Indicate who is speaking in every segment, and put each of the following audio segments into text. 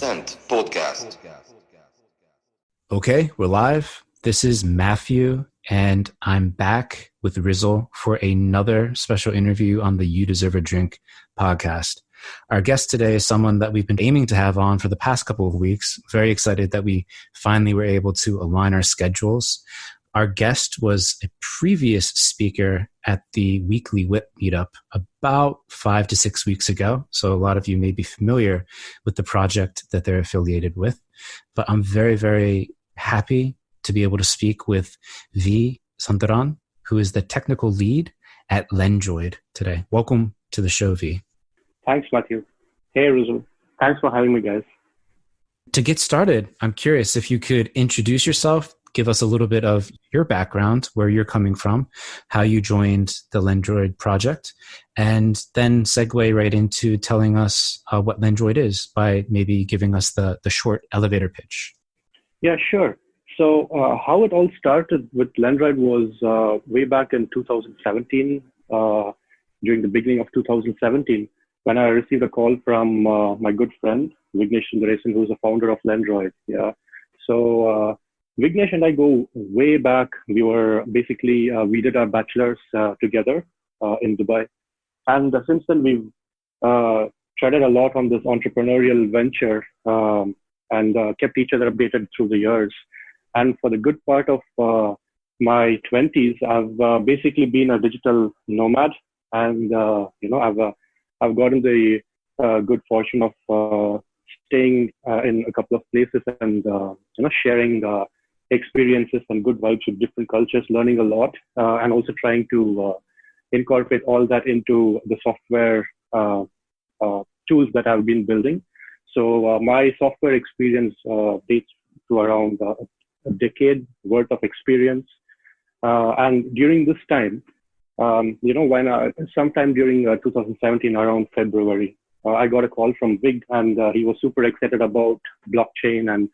Speaker 1: Percent Podcast.
Speaker 2: Okay, we're live. This is Matthew, and I'm back with Rizzle for another special interview on the You Deserve a Drink podcast. Our guest today is someone that we've been aiming to have on for the past couple of weeks. Very excited that we finally were able to align our schedules. Our guest was a previous speaker at the weekly WHIP Meetup about 5 to 6 weeks ago. So a lot of you may be familiar with the project that they're affiliated with. But I'm very, very happy to be able to speak with V. Sundaram, who is the technical lead at Lendroid today. Welcome to the show, V.
Speaker 3: Thanks, Matthew. Hey, Rizzle. Thanks for having me, guys.
Speaker 2: To get started, I'm curious if you could introduce yourself, give us a little bit of your background, where you're coming from, how you joined the Lendroid project, and then segue right into telling us what Lendroid is by maybe giving us the short elevator pitch.
Speaker 3: Yeah, sure. So how it all started with Lendroid was way back in 2017, during the beginning of 2017, when I received a call from my good friend, Vignesh Sundaresan, who's the founder of Lendroid. Yeah. So Vignesh and I go way back. We were basically, we did our bachelor's together in Dubai. And since then, we've treaded a lot on this entrepreneurial venture and kept each other updated through the years. And for the good part of my 20s, I've basically been a digital nomad. And, I've gotten the good fortune of staying in a couple of places and, sharing experiences and good vibes with different cultures, learning a lot, and also trying to incorporate all that into the software tools that I've been building. So my software experience dates to around a decade worth of experience. And during this time, when sometime during 2017, around February, I got a call from Vig, and he was super excited about blockchain and,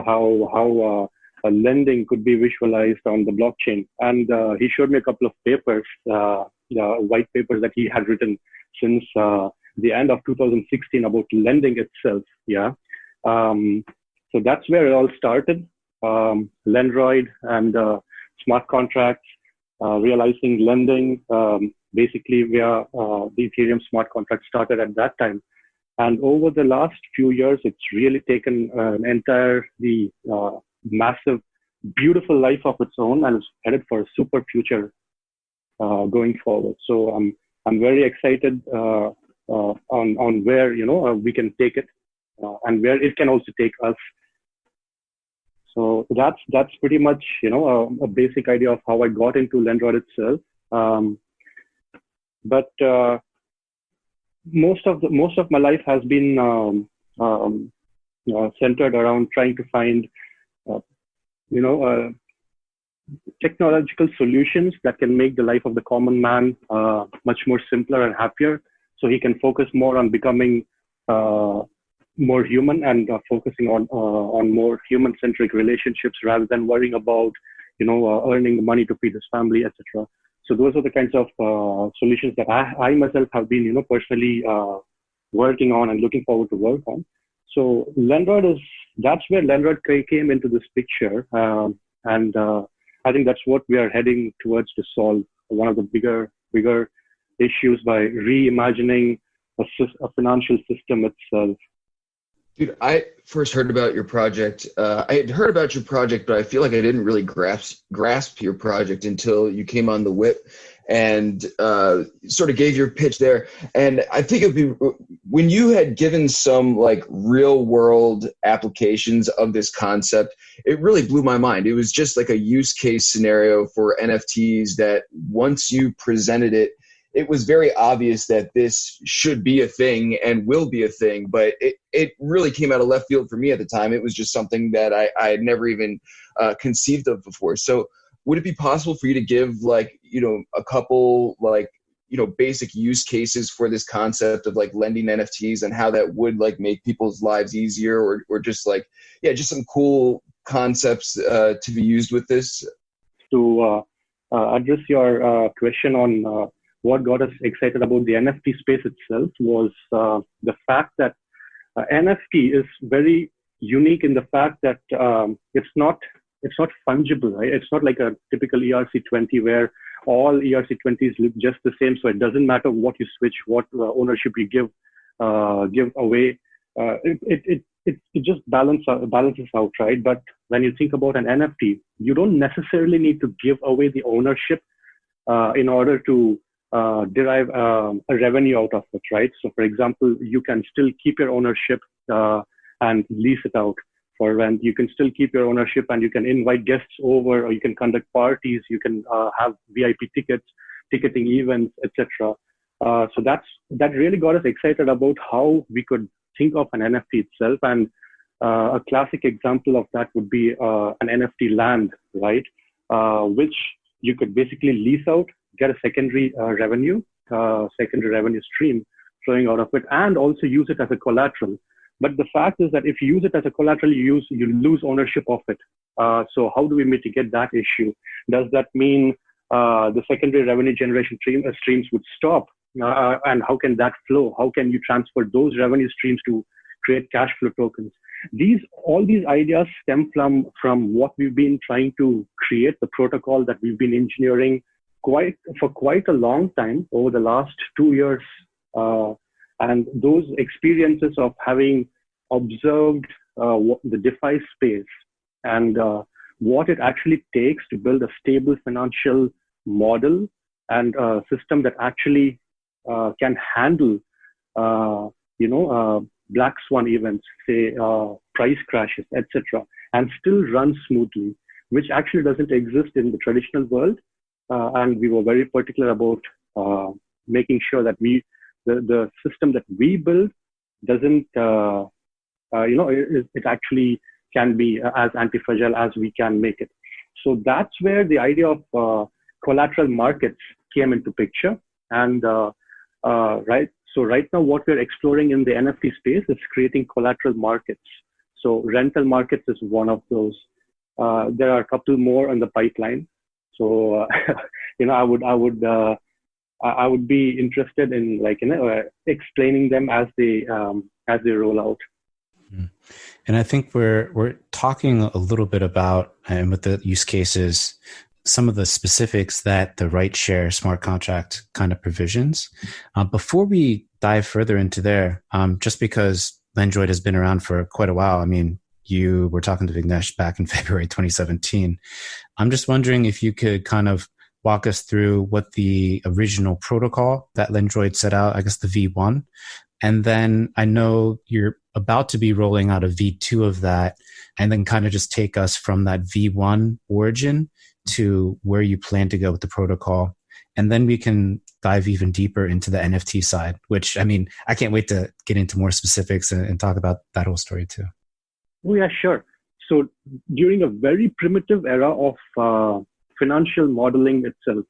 Speaker 3: how lending could be visualized on the blockchain. And he showed me a couple of papers, white papers that he had written since the end of 2016 about lending itself. Yeah. So that's where it all started. Lendroid and smart contracts, realizing lending, basically via the Ethereum smart contract started at that time. And over the last few years, it's really taken an entirely massive, beautiful life of its own, and is headed for a super future going forward. So I'm very excited on where we can take it and where it can also take us. So that's pretty much a basic idea of how I got into Lendroid itself. But most of my life has been centered around trying to find technological solutions that can make the life of the common man much more simpler and happier, so he can focus more on becoming more human and focusing on more human-centric relationships rather than worrying about earning money to feed his family, etc. So those are the kinds of solutions that I myself have been personally working on and looking forward to work on. So Lendroid that's where Lendroid came into this picture, and I think that's what we are heading towards to solve, one of the bigger issues by reimagining a financial system itself.
Speaker 4: Dude, I first heard about your project. I had heard about your project, but I feel like I didn't really grasp your project until you came on the WHIP and sort of gave your pitch there. And I think it'd be when you had given some like real world applications of this concept, it really blew my mind. It was just like a use case scenario for NFTs that once you presented it, it was very obvious that this should be a thing and will be a thing, but it really came out of left field for me at the time. It was just something that I had never even conceived of before. So would it be possible for you to give a couple basic use cases for this concept of like lending NFTs and how that would like make people's lives easier or just just some cool concepts to be used with this?
Speaker 3: To address your question on what got us excited about the NFT space itself was the fact that NFT is very unique in the fact that it's not fungible, right? It's not like a typical ERC20 where all ERC20s look just the same, so it doesn't matter what you switch, what ownership you give away. It just balances out, right? But when you think about an NFT, you don't necessarily need to give away the ownership in order to derive a revenue out of it, right? So, for example, you can still keep your ownership and lease it out for rent. You can still keep your ownership and you can invite guests over, or you can conduct parties. You can have VIP ticketing events, etc. So that really got us excited about how we could think of an NFT itself. And a classic example of that would be an NFT land, right? Which you could basically lease out, get a secondary revenue stream flowing out of it, and also use it as a collateral. But the fact is that if you use it as a collateral, you lose ownership of it. So how do we mitigate that issue? Does that mean the secondary revenue generation streams would stop? And how can that flow? How can you transfer those revenue streams to create cash flow tokens? All these ideas stem from what we've been trying to create, the protocol that we've been engineering for quite a long time, over the last 2 years. And those experiences of having observed the DeFi space and what it actually takes to build a stable financial model and a system that actually can handle, black swan events, say price crashes, etc., and still run smoothly, which actually doesn't exist in the traditional world. And we were very particular about making sure that the system that we build doesn't, it actually can be as anti-fragile as we can make it. So that's where the idea of collateral markets came into picture. And right now what we're exploring in the NFT space is creating collateral markets. So rental markets is one of those. There are a couple more on the pipeline. So, I would be interested in explaining them as they roll out.
Speaker 2: And I think we're talking a little bit about, and with the use cases, some of the specifics that the right share smart contract kind of provisions. Before we dive further into there, just because Lendroid has been around for quite a while, I mean, you were talking to Vignesh back in February 2017. I'm just wondering if you could kind of walk us through what the original protocol that Lendroid set out, I guess the V1. And then I know you're about to be rolling out a V2 of that, and then kind of just take us from that V1 origin to where you plan to go with the protocol. And then we can dive even deeper into the NFT side, which, I mean, I can't wait to get into more specifics and talk about that whole story too.
Speaker 3: Oh, yeah, sure. So during a very primitive era of financial modeling itself,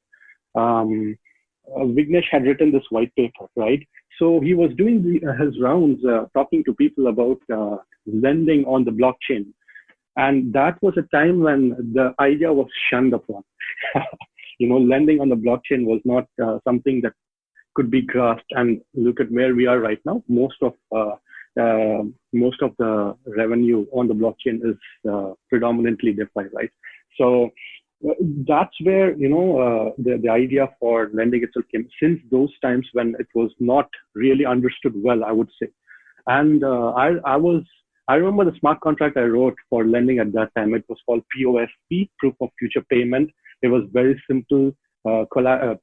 Speaker 3: Vignesh had written this white paper, right? So he was doing his rounds, talking to people about lending on the blockchain. And that was a time when the idea was shunned upon. Lending on the blockchain was not something that could be grasped. And look at where we are right now. Most of the revenue on the blockchain is predominantly DeFi, right? So that's where the idea for lending itself came, since those times when it was not really understood well, I would say. And I remember the smart contract I wrote for lending at that time. It was called POFP, Proof of Future Payment. It was very simple. Borrower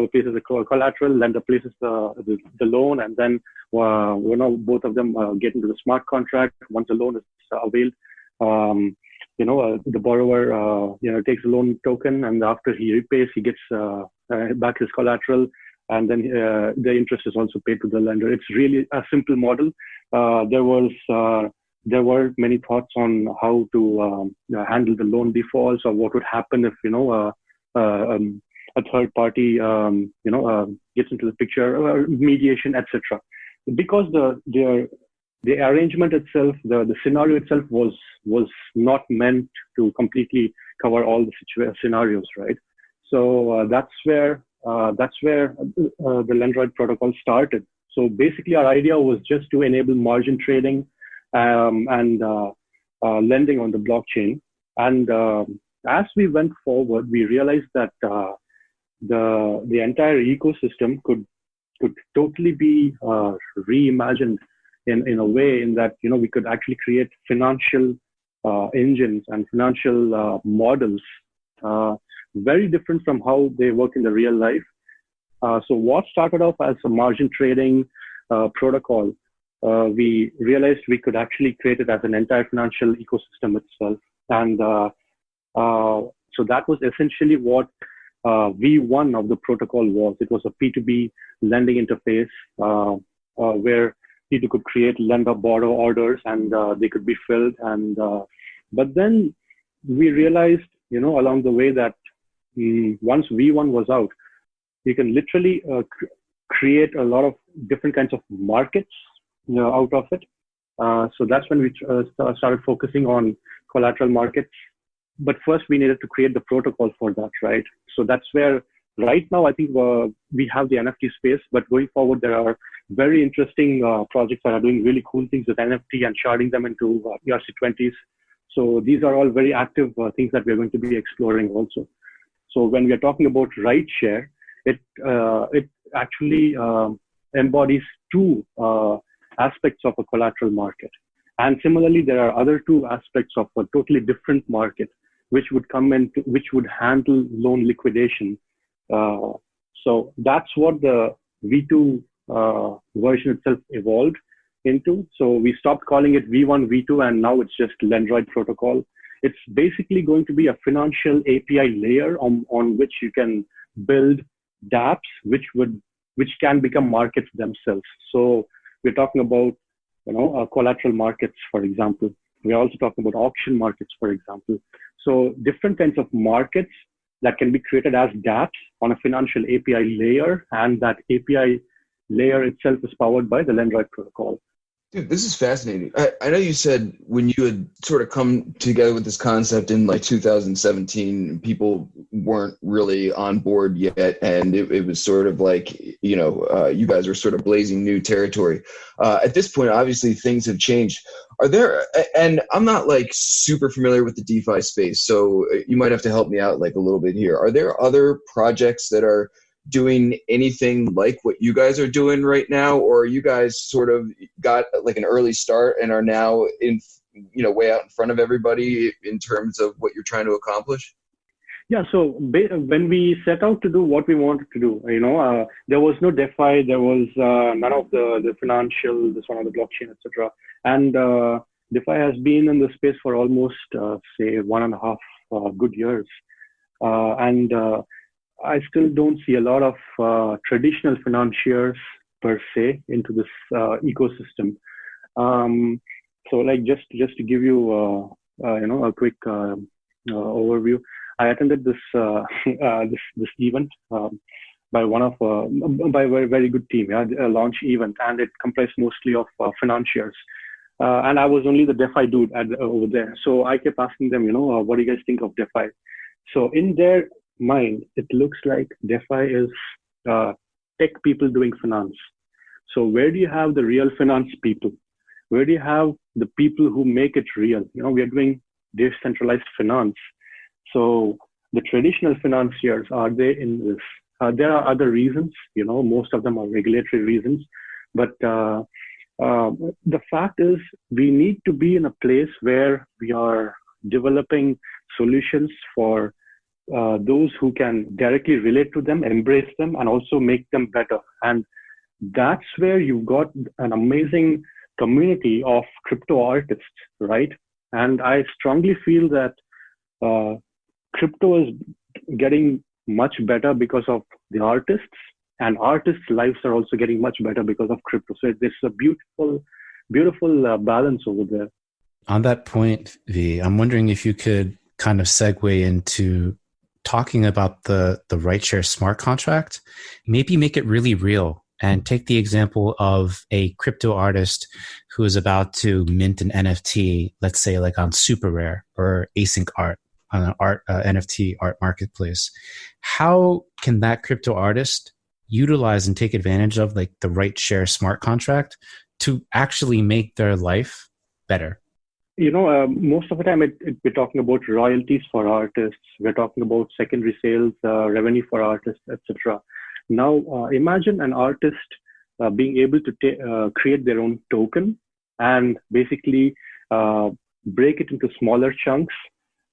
Speaker 3: places a collateral, lender places the loan, and then both of them get into the smart contract. Once the loan is availed, the borrower takes the loan token, and after he repays, he gets back his collateral, and then the interest is also paid to the lender. It's really a simple model. There were many thoughts on how to handle the loan defaults, or what would happen if a third party gets into the picture, mediation, etc. Because the arrangement itself, the scenario itself was not meant to completely cover all the scenarios, right? So that's where the Lendroid protocol started. So basically, our idea was just to enable margin trading and lending on the blockchain. And as we went forward, we realized that the entire ecosystem could totally be reimagined in a way in that we could actually create financial engines and financial models very different from how they work in the real life. So what started off as a margin trading protocol, we realized we could actually create it as an entire financial ecosystem itself. And so that was essentially what V1 of the protocol was. It was a P2B lending interface where people could create lender-borrower orders and they could be filled. And but then we realized, along the way that once V1 was out, you can literally create a lot of different kinds of markets out of it. So that's when we started focusing on collateral markets. But first, we needed to create the protocol for that, right? So that's where right now, I think we have the NFT space, but going forward, there are very interesting projects that are doing really cool things with NFT and sharding them into ERC20s. So these are all very active things that we're going to be exploring also. So when we are talking about rideshare, it actually embodies two aspects of a collateral market. And similarly, there are other two aspects of a totally different market, which would handle loan liquidation. So that's what the V2 version itself evolved into. So we stopped calling it V1, V2, and now it's just Lendroid protocol. It's basically going to be a financial API layer on which you can build dApps, which can become markets themselves. So we're talking about collateral markets, for example. We're also talking about auction markets, for example. So different kinds of markets that can be created as dApps on a financial API layer, and that API layer itself is powered by the Lendroid protocol.
Speaker 4: Dude, this is fascinating. I know you said when you had sort of come together with this concept in like 2017, people weren't really on board yet. And it was sort of like, you guys were sort of blazing new territory. At this point, obviously, things have changed. And I'm not like super familiar with the DeFi space, so you might have to help me out like a little bit here. Are there other projects that are doing anything like what you guys are doing right now, or you guys sort of got like an early start and are now in way out in front of everybody in terms of what you're trying to accomplish?
Speaker 3: Yeah, so when we set out to do what we wanted to do, there was no DeFi, there was none of the financial, this one on the blockchain, etc. And DeFi has been in the space for almost say 1.5 good years, and I still don't see a lot of traditional financiers per se into this ecosystem. So, like just to give you a quick overview, I attended this this event by a very, very good team, a launch event, and it comprised mostly of financiers. And I was only the DeFi dude over there. So I kept asking them, what do you guys think of DeFi? So in their mind, it looks like DeFi is tech people doing finance. So where do you have the real finance people? Where do you have the people who make it real? We are doing decentralized finance. So the traditional financiers, are they in this? There are other reasons, most of them are regulatory reasons. But the fact is, we need to be in a place where we are developing solutions for those who can directly relate to them, embrace them, and also make them better. And that's where you've got an amazing community of crypto artists, right? And I strongly feel that crypto is getting much better because of the artists, and artists' lives are also getting much better because of crypto. So there's a beautiful balance over there.
Speaker 2: On that point, V, I'm wondering if you could kind of segue into talking about the rideshare smart contract, maybe make it really real and take the example of a crypto artist who is about to mint an NFT, let's say like on Super Rare or Async Art on an NFT art marketplace. How can that crypto artist utilize and take advantage of like the right share smart contract to actually make their life better?
Speaker 3: Most of the time we're talking about royalties for artists. We're talking about secondary sales, revenue for artists, etc. Now, imagine an artist being able to create their own token and basically break it into smaller chunks,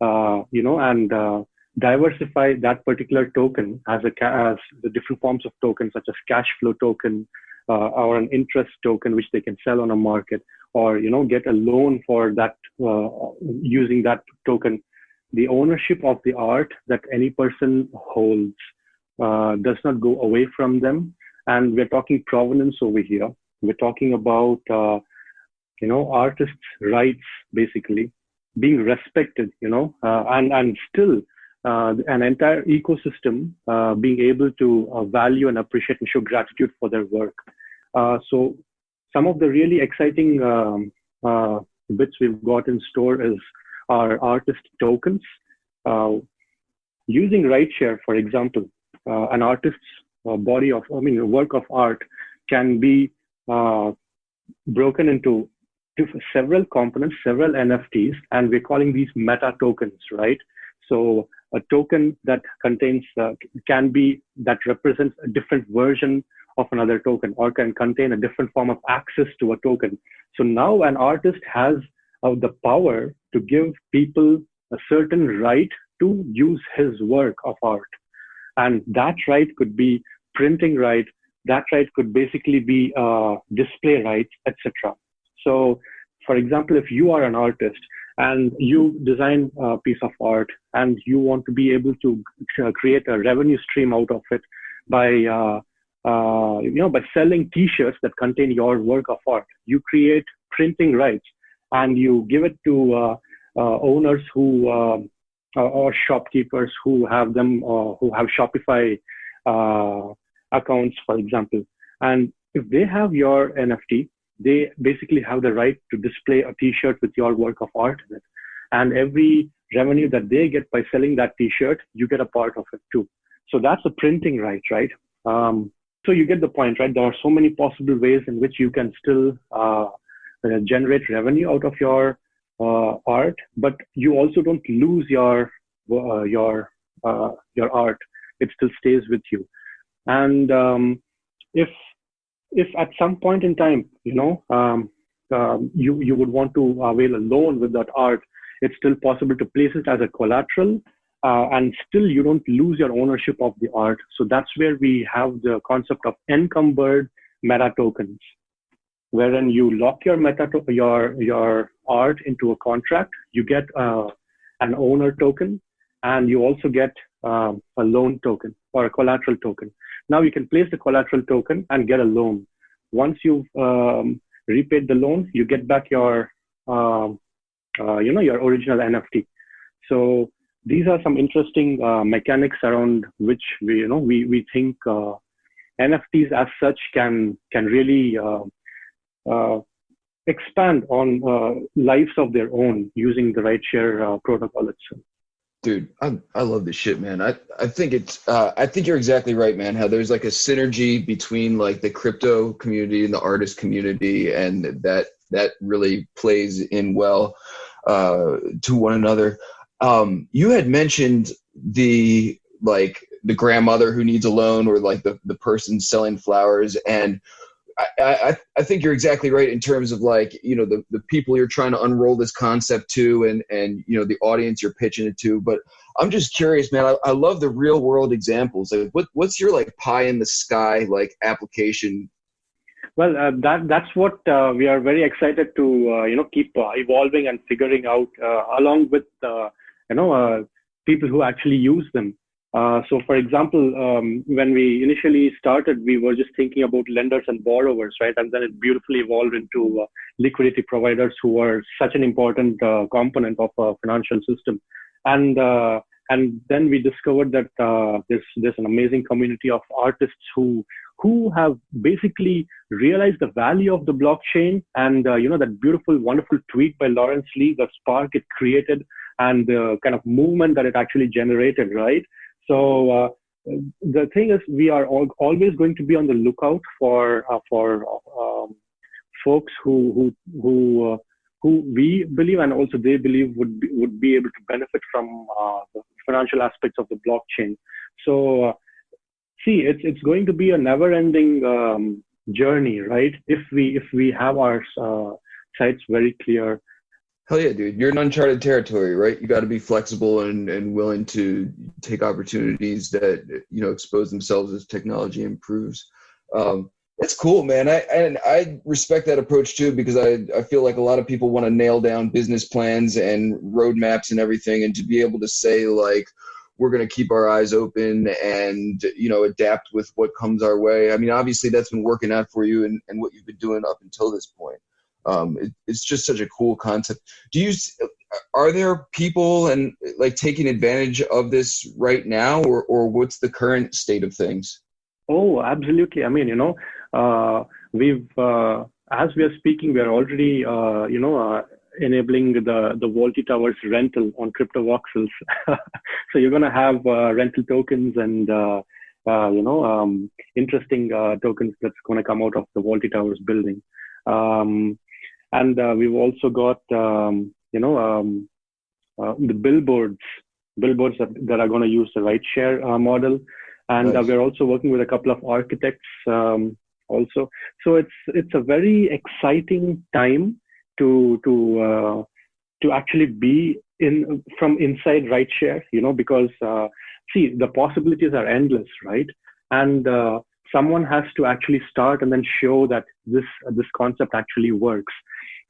Speaker 3: and diversify that particular token as the different forms of tokens, such as cash flow token or an interest token, which they can sell on a market, or get a loan for that using that token. The ownership of the art that any person holds does not go away from them, and we're talking provenance over here. We're talking about artists' rights basically being respected, and still an entire ecosystem being able to value and appreciate and show gratitude for their work. So some of the really exciting bits we've got in store is our artist tokens. Using RightShare, for example, an artist's work of art can be broken into several components, several NFTs, and we're calling these meta tokens, right? So a token that contains that represents a different version of another token, or can contain a different form of access to a token. So now an artist has the power to give people a certain right to use his work of art. And that right could be printing right, that right could basically be display rights, etc. So for example, if you are an artist and you design a piece of art and you want to be able to create a revenue stream out of it by selling t-shirts that contain your work of art, you create printing rights and you give it to owners who or shopkeepers who have them, who have Shopify accounts, for example. And if they have your NFT, they basically have the right to display a t-shirt with your work of art in it. And every revenue that they get by selling that t-shirt, you get a part of it too. So that's a printing right, right? So you get the point, right? There are so many possible ways in which you can still generate revenue out of your art, but you also don't lose your art. It still stays with you. And if at some point in time, you would want to avail a loan with that art, it's still possible to place it as a collateral, and still you don't lose your ownership of the art. So that's where we have the concept of encumbered meta tokens, wherein you lock your your art into a contract. You get an owner token, and you also get a loan token or a collateral token. Now you can place the collateral token and get a loan. Once you've repaid the loan, you get back your your original NFT. So these are some interesting mechanics around which we think NFTs as such can really expand on lives of their own using the RightShare protocol itself.
Speaker 4: Dude, I love this shit, man. I think it's I think you're exactly right, man. How there's like a synergy between like the crypto community and the artist community, and that really plays in well to one another. You had mentioned the grandmother who needs a loan, or like the person selling flowers, and I think you're exactly right in terms of like, the people you're trying to unroll this concept to, and the audience you're pitching it to. But I'm just curious, man, I love the real world examples. Like what's your like pie in the sky like application?
Speaker 3: Well, that's what we are very excited to keep evolving and figuring out along with people who actually use them. So, for example, when we initially started, we were just thinking about lenders and borrowers, right? And then it beautifully evolved into liquidity providers, who are such an important component of a financial system. And then we discovered that there's an amazing community of artists who have basically realized the value of the blockchain, and that beautiful, wonderful tweet by Lawrence Lee, the spark it created, and the kind of movement that it actually generated, right? So the thing is, we are always going to be on the lookout for folks who we believe and also they believe would be able to benefit from the financial aspects of the blockchain. So see, it's going to be a never-ending journey, right? If we have our sights very clear.
Speaker 4: Hell yeah, dude. You're in uncharted territory, right? You got to be flexible and willing to take opportunities that, expose themselves as technology improves. It's cool, man. I respect that approach too, because I feel like a lot of people want to nail down business plans and roadmaps and everything, and to be able to say like, we're going to keep our eyes open and, adapt with what comes our way. I mean, obviously that's been working out for you and what you've been doing up until this point. It's just such a cool concept. Are there people and like taking advantage of this right now, or what's the current state of things?
Speaker 3: Oh, absolutely. I mean, we've, as we are speaking, we are already, enabling the Vaulty Towers rental on crypto voxels. So you're going to have rental tokens and, interesting tokens that's going to come out of the Vaulty Towers building. And we've also got, the billboards that are going to use the rideshare model. And
Speaker 4: Nice.
Speaker 3: we're also working with a couple of architects also. So it's a very exciting time to actually be from inside rideshare, because see, the possibilities are endless, right? And someone has to actually start and then show that this concept actually works.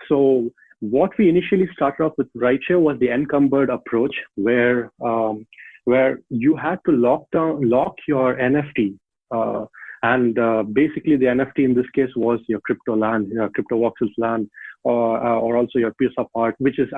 Speaker 3: So what we initially started off with rideshare was the encumbered approach, where you had to lock your NFT. And basically the NFT in this case was your crypto land, your crypto voxels land, or also your piece of art, which is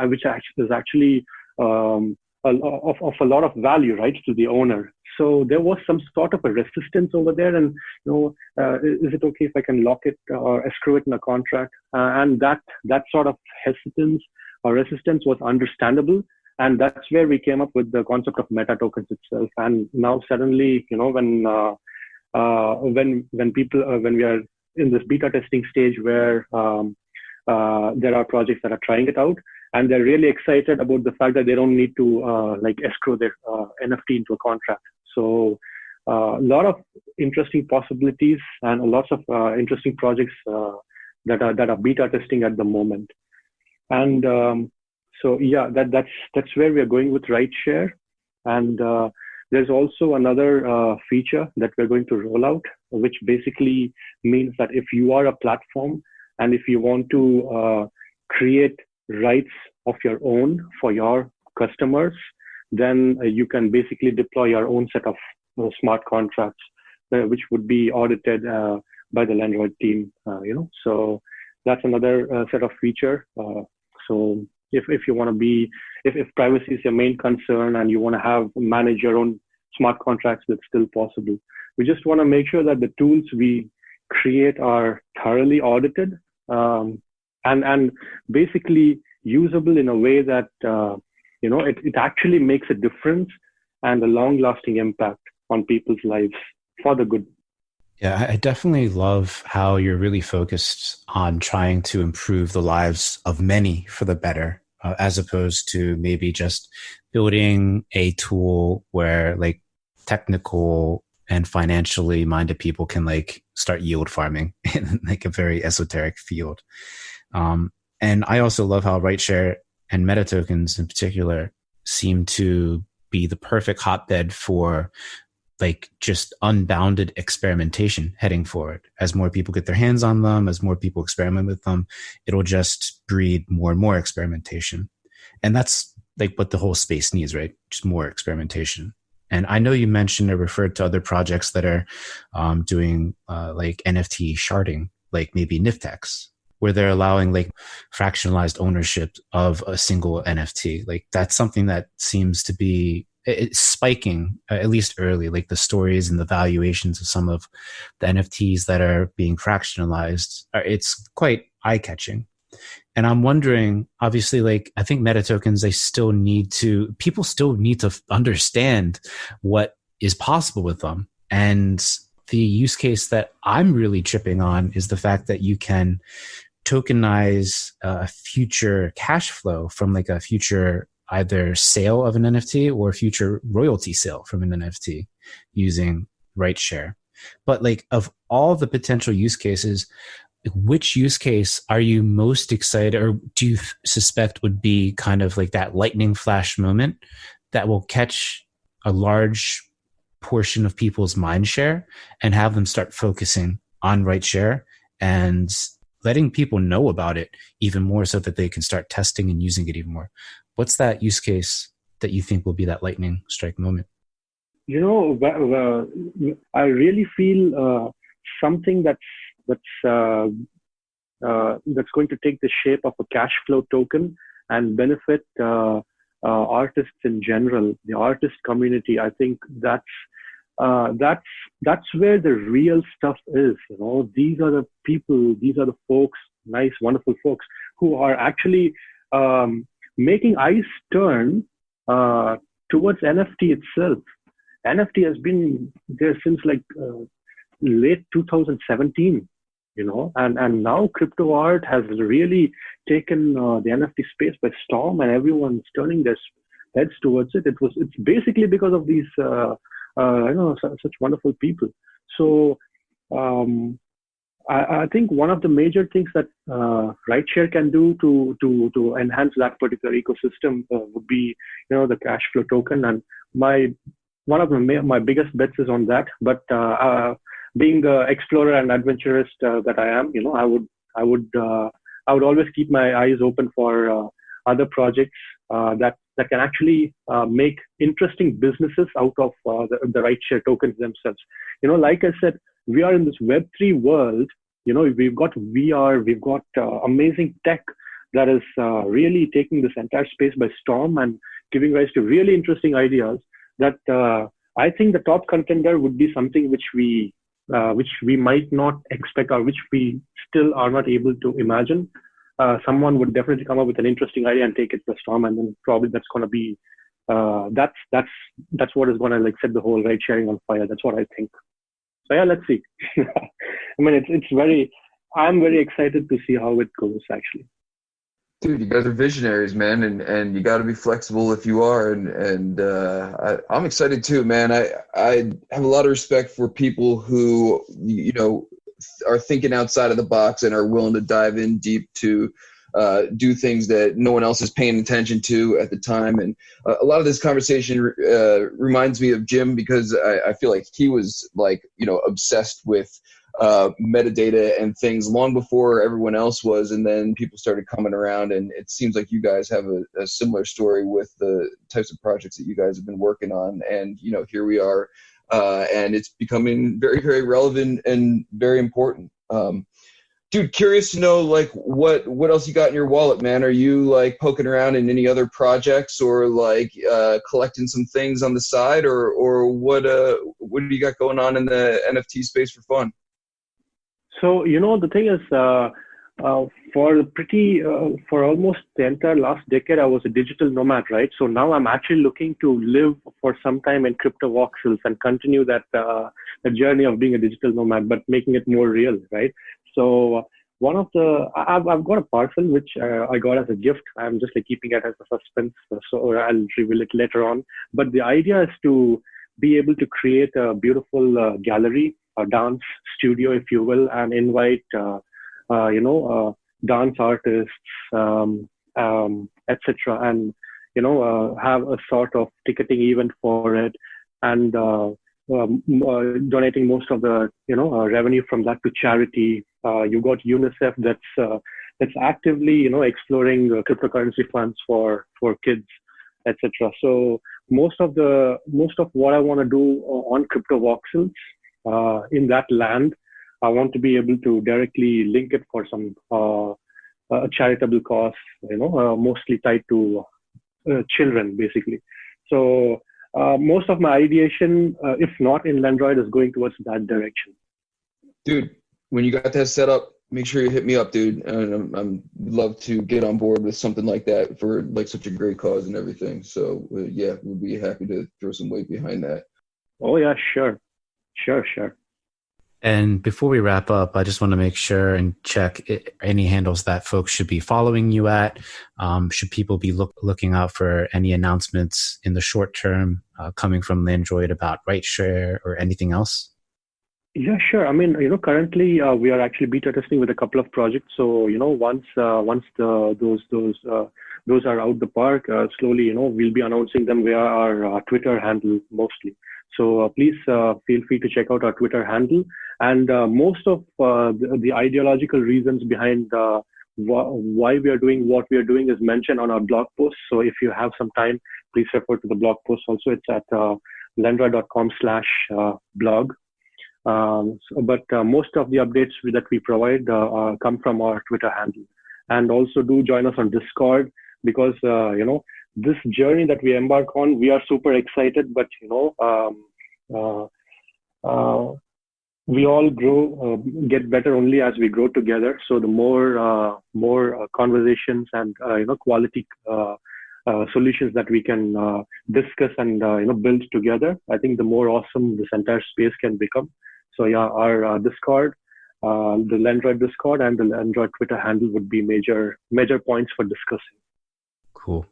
Speaker 3: actually of a lot of value, right, to the owner. So there was some sort of a resistance over there, and is it okay if I can lock it or escrow it in a contract? And that sort of hesitance or resistance was understandable. And that's where we came up with the concept of meta tokens itself. And now suddenly, when we are in this beta testing stage where there are projects that are trying it out, and they're really excited about the fact that they don't need to escrow their NFT into a contract. So a lot of interesting possibilities and lots of interesting projects that are beta testing at the moment. And so yeah, that's where we are going with rideshare. And there's also another feature that we're going to roll out, which basically means that if you are a platform and if you want to create rights of your own for your customers, then you can basically deploy your own set of smart contracts, which would be audited by the Lendroid team. So that's another set of feature. So if you want to be, if privacy is your main concern and you want to manage your own smart contracts, that's still possible. We just want to make sure that the tools we create are thoroughly audited and basically usable in a way that it actually makes a difference and a long-lasting impact on people's lives for the good.
Speaker 2: Yeah, I definitely love how you're really focused on trying to improve the lives of many for the better, as opposed to maybe just building a tool where like technical and financially minded people can like start yield farming in like a very esoteric field. And I also love how rideshare and meta tokens in particular seem to be the perfect hotbed for like just unbounded experimentation heading forward. As more people get their hands on them, as more people experiment with them, it'll just breed more and more experimentation. And that's like what the whole space needs, right? Just more experimentation. And I know you mentioned or referred to other projects that are doing like NFT sharding, like maybe Niftex, where they're allowing like fractionalized ownership of a single NFT. Like that's something that seems to be it's spiking, at least early, like the stories and the valuations of some of the NFTs that are being fractionalized. It's quite eye-catching. And I'm wondering, obviously, like I think meta tokens, people still need to understand what is possible with them. And the use case that I'm really tripping on is the fact that you can tokenize a future cash flow from like a future either sale of an NFT or future royalty sale from an NFT using RightShare. But like of all the potential use cases, which use case are you most excited or do you suspect would be kind of like that lightning flash moment that will catch a large portion of people's mind share and have them start focusing on RightShare and letting people know about it even more so that they can start testing and using it even more? What's that use case that you think will be that lightning strike moment?
Speaker 3: You know, I really feel something that's going to take the shape of a cash flow token and benefit artists in general, the artist community. I think that's where the real stuff is. You know, these are the people, these are the folks, nice, wonderful folks who are actually making eyes turn towards NFT itself. NFT has been there since like late 2017, you know, and now crypto art has really taken the NFT space by storm, and everyone's turning their heads towards it. It's basically because of these such wonderful people. So I think one of the major things that RightShare can do to enhance that particular ecosystem would be, you know, the cash flow token. And one of my biggest bets is on that. But being the explorer and adventurist that I am, you know, I would always keep my eyes open for other projects that can actually make interesting businesses out of the RightShare tokens themselves. You know, like I said, we are in this Web3 world. You know, we've got VR, we've got amazing tech that is really taking this entire space by storm and giving rise to really interesting ideas that I think the top contender would be something which we might not expect, or which we still are not able to imagine. Someone would definitely come up with an interesting idea and take it to storm, and then probably that's going to be that's what is going to like set the whole ride sharing on fire. That's what I think. So yeah, let's see. I mean, I'm very excited to see how it goes, actually.
Speaker 4: Dude, you guys are visionaries, man, and you got to be flexible if you are, and I'm excited too, man. I have a lot of respect for people who, you know, are thinking outside of the box and are willing to dive in deep to do things that no one else is paying attention to at the time. And a lot of this conversation reminds me of Jim, because I feel like he was like, you know, obsessed with metadata and things long before everyone else was, and then people started coming around, and it seems like you guys have a similar story with the types of projects that you guys have been working on. And you know, here we are, and it's becoming very, very relevant and very important. Dude, curious to know, like, what else you got in your wallet, man? Are you like poking around in any other projects, or like collecting some things on the side, or what do you got going on in the NFT space for fun?
Speaker 3: So, you know, the thing is, for almost the entire last decade, I was a digital nomad, right? So now I'm actually looking to live for some time in crypto voxels and continue that the journey of being a digital nomad, but making it more real, right? So I've got a parcel which I got as a gift. I'm just like keeping it as a suspense, so I'll reveal it later on. But the idea is to be able to create a beautiful gallery, a dance studio, if you will, and invite dance artists, etc., and have a sort of ticketing event for it, and donating most of the revenue from that to charity. You got UNICEF that's actively exploring cryptocurrency funds for kids, etc. So most of what I want to do on crypto voxels in that land, I want to be able to directly link it for some charitable cause, mostly tied to children, basically. So most of my ideation, if not in Lendroid, is going towards that direction.
Speaker 4: Dude, when you got that set up, make sure you hit me up, dude. And I'm love to get on board with something like that for like such a great cause and everything. So yeah, we'll be happy to throw some weight behind that.
Speaker 3: Oh yeah, sure.
Speaker 2: And before we wrap up, I just want to make sure and check any handles that folks should be following you at. Should people be looking out for any announcements in the short term coming from Lendroid about RightShare or anything else?
Speaker 3: Yeah, sure. I mean, currently we are actually beta testing with a couple of projects. So, once those are out the park, slowly, we'll be announcing them via our Twitter handle mostly. So please feel free to check out our Twitter handle. And most of the ideological reasons behind why we are doing what we are doing is mentioned on our blog post. So if you have some time, please refer to the blog post. Also, it's at lendroid.com/blog. But most of the updates that we provide come from our Twitter handle. And also do join us on Discord because, this journey that we embark on, we are super excited, but, we all grow, get better only as we grow together. So the more conversations and, quality solutions that we can discuss and, build together, I think the more awesome this entire space can become. So yeah, our Discord, the Lendroid Discord and the Lendroid Twitter handle would be major points for discussing.
Speaker 2: Cool.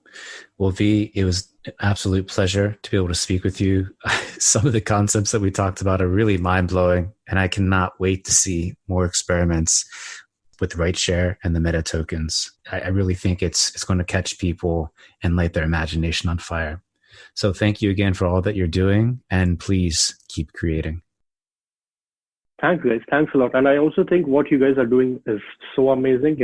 Speaker 2: Well, V, it was an absolute pleasure to be able to speak with you. Some of the concepts that we talked about are really mind-blowing, and I cannot wait to see more experiments with RightShare and the meta tokens. I really think it's going to catch people and light their imagination on fire. So thank you again for all that you're doing, and please keep creating.
Speaker 3: Thanks, guys. Thanks a lot. And I also think what you guys are doing is so amazing.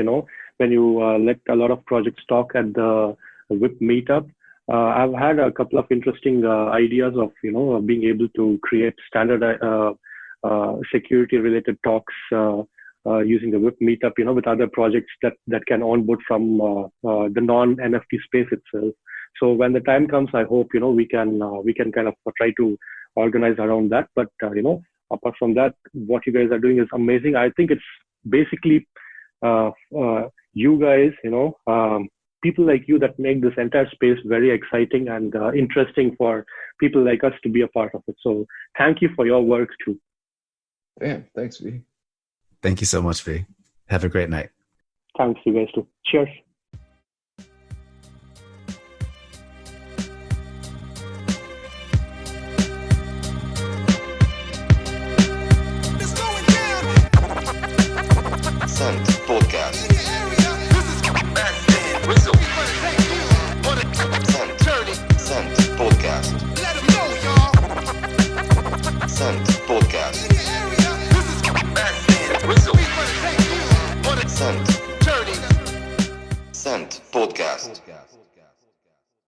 Speaker 3: When you let a lot of projects talk at the WIP Meetup, I've had a couple of interesting ideas of, being able to create standard security-related talks using the WIP Meetup, with other projects that can onboard from the non-NFT space itself. So when the time comes, I hope, we can kind of try to organize around that. But, apart from that, what you guys are doing is amazing. I think it's basically you guys, people like you that make this entire space very exciting and interesting for people like us to be a part of it. So thank you for your work too.
Speaker 4: Yeah, thanks, V.
Speaker 2: Thank you so much, V. Have a great night.
Speaker 3: Thanks, you guys too. Cheers.
Speaker 1: Podcast.